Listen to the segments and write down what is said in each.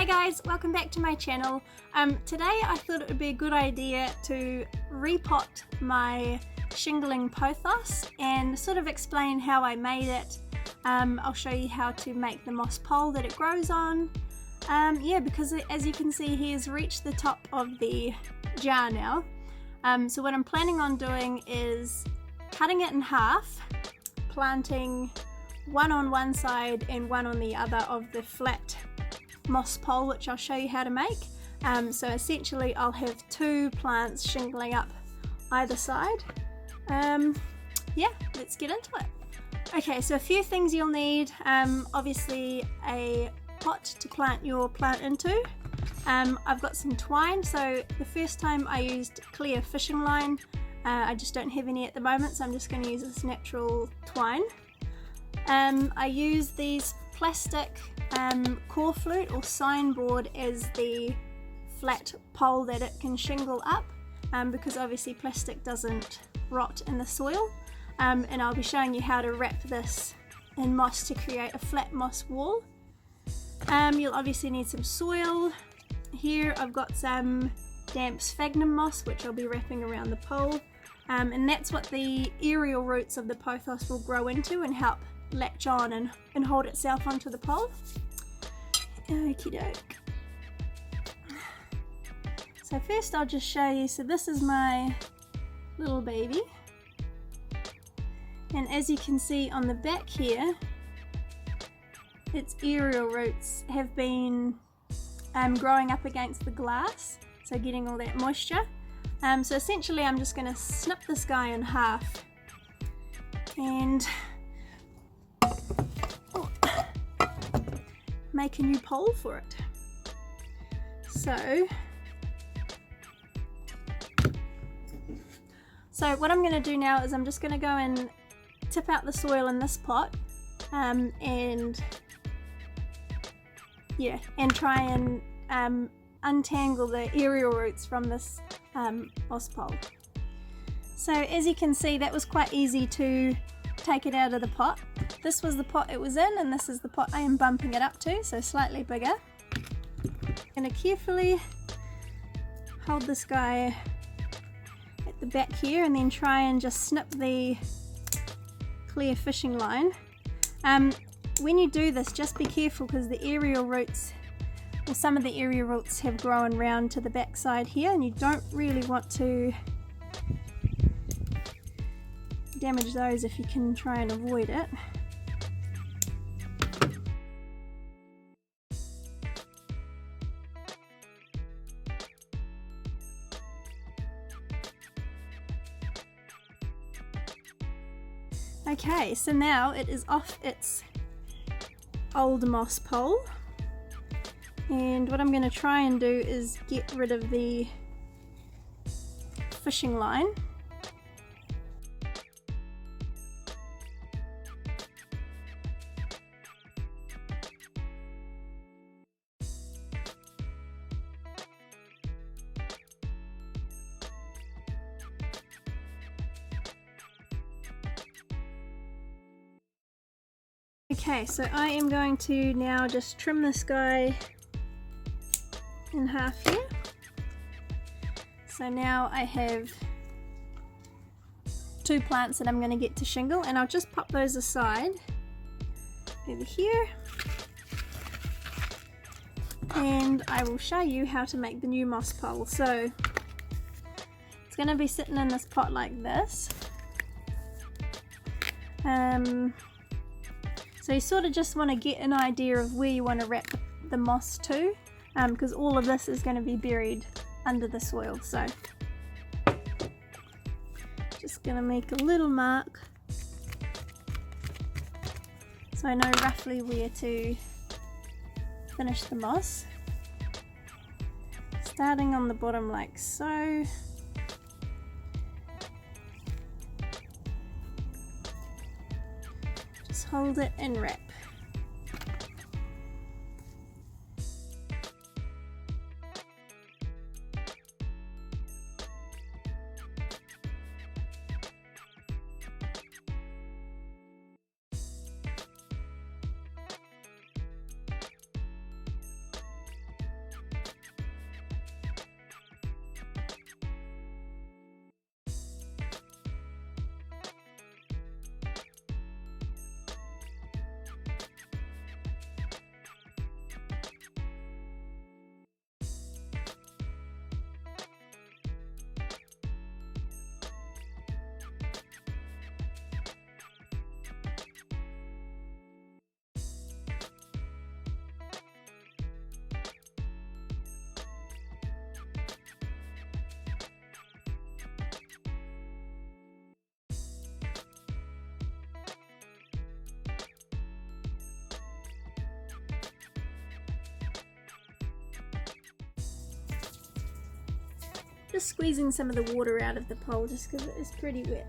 Hey guys, welcome back to my channel. Today I thought it would be a good idea to repot my Shingling Pothos and sort of explain how I made it. I'll show you how to make the moss pole that it grows on. Because as you can see, he has reached the top of the jar now. So what I'm planning on doing is cutting it in half, planting one on one side and one on the other of the flat moss pole, which I'll show you how to make. So essentially I'll have two plants shingling up either side. Let's get into it. Okay, so a few things you'll need. Obviously a pot to plant your plant into. I've got some twine. So the first time I used clear fishing line. I just don't have any at the moment, so I'm just going to use this natural twine. I use these plastic core flute or signboard as the flat pole that it can shingle up, because obviously plastic doesn't rot in the soil, and I'll be showing you how to wrap this in moss to create a flat moss wall. You'll obviously need some soil. Here I've got some damp sphagnum moss which I'll be wrapping around the pole, and that's what the aerial roots of the pothos will grow into and help latch on and hold itself onto the pole. Okie doke. So first I'll just show you, so this is my little baby, and as you can see on the back here, its aerial roots have been growing up against the glass, so getting all that moisture. So essentially I'm just going to snip this guy in half and make a new pole for it. So what I'm going to do now is I'm just going to go and tip out the soil in this pot, and try and untangle the aerial roots from this moss pole. So as you can see, that was quite easy to take it out of the pot. This was the pot it was in, and this is the pot I am bumping it up to, so slightly bigger. I'm going to carefully hold this guy at the back here and then try and just snip the clear fishing line. When you do this, just be careful because the aerial roots, or some of the aerial roots, have grown round to the back side here, and you don't really want to damage those if you can try and avoid it. Okay, so now it is off its old moss pole, and what I'm going to try and do is get rid of the fishing line. Okay, so I am going to now just trim this guy in half here. So now I have two plants that I'm going to get to shingle, and I'll just pop those aside over here, and I will show you how to make the new moss pole. So it's going to be sitting in this pot like this. So you sort of just want to get an idea of where you want to wrap the moss to, because all of this is going to be buried under the soil. So just going to make a little mark so I know roughly where to finish the moss. Starting on the bottom like so. Just hold it and wrap. Just squeezing some of the water out of the pole just because it is pretty wet.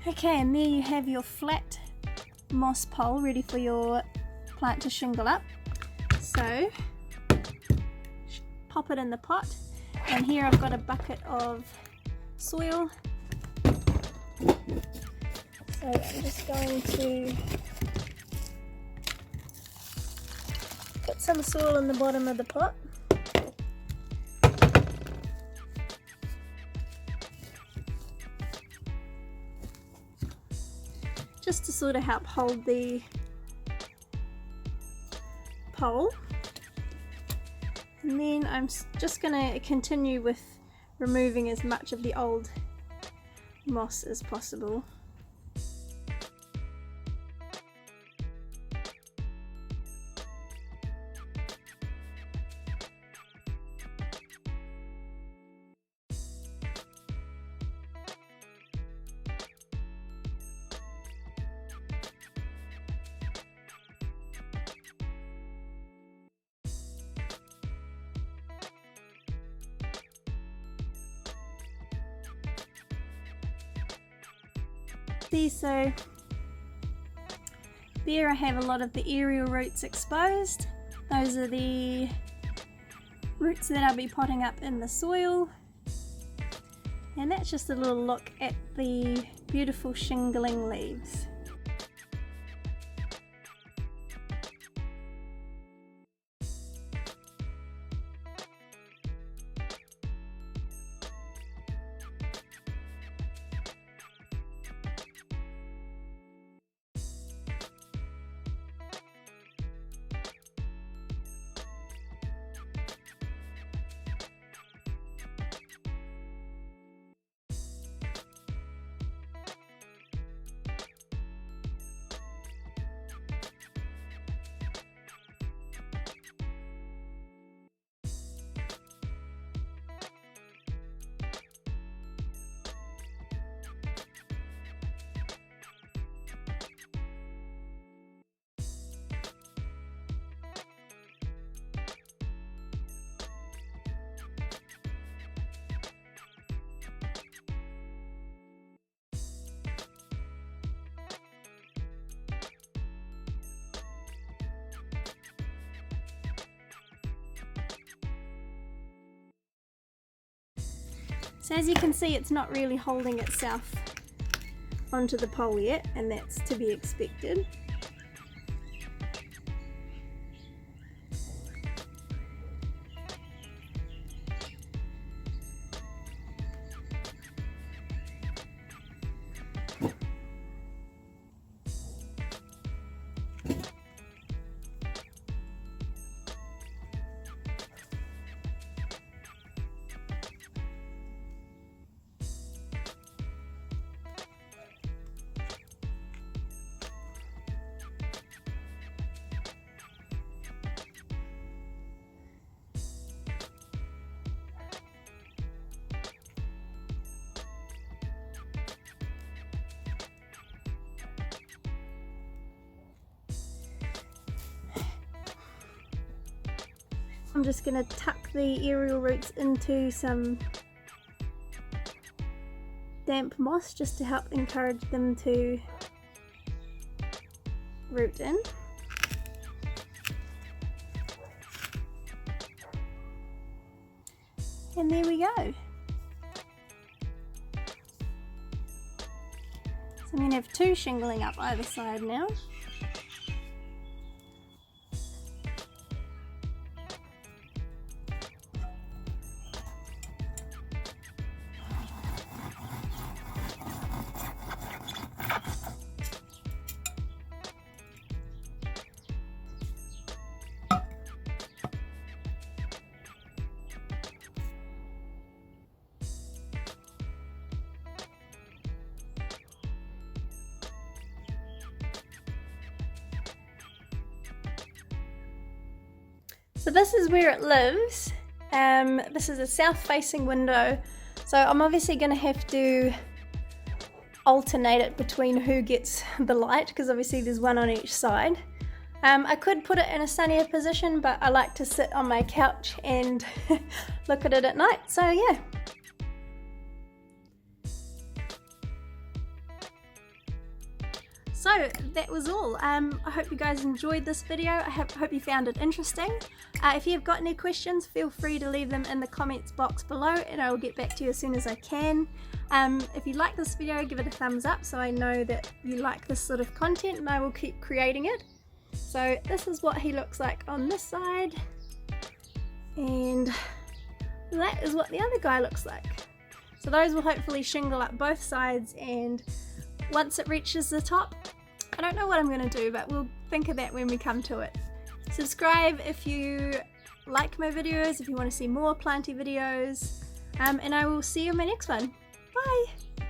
Okay, and there you have your flat moss pole ready for your plant to shingle up. So pop it in the pot, and here I've got a bucket of soil. So I'm just going to put some soil in the bottom of the pot. Just to sort of help hold the pole. And then I'm just going to continue with removing as much of the old moss as possible. So there I have a lot of the aerial roots exposed. Those are the roots that I'll be potting up in the soil. And that's just a little look at the beautiful shingling leaves. So as you can see, it's not really holding itself onto the pole yet, and that's to be expected. I'm just going to tuck the aerial roots into some damp moss just to help encourage them to root in. And there we go. So I'm going to have two shingling up either side now. So this is where it lives. This is a south-facing window, so I'm obviously going to have to alternate it between who gets the light, because obviously there's one on each side. I could put it in a sunnier position, but I like to sit on my couch and look at it at night, so yeah. So that was all. I hope you guys enjoyed this video. I hope you found it interesting. If you've got any questions, feel free to leave them in the comments box below and I will get back to you as soon as I can. If you like this video, give it a thumbs up so I know that you like this sort of content and I will keep creating it. So this is what he looks like on this side, and that is what the other guy looks like. So those will hopefully shingle up both sides, and once it reaches the top, I don't know what I'm going to do, but we'll think of that when we come to it. Subscribe if you like my videos, if you want to see more planty videos, and I will see you in my next one. Bye!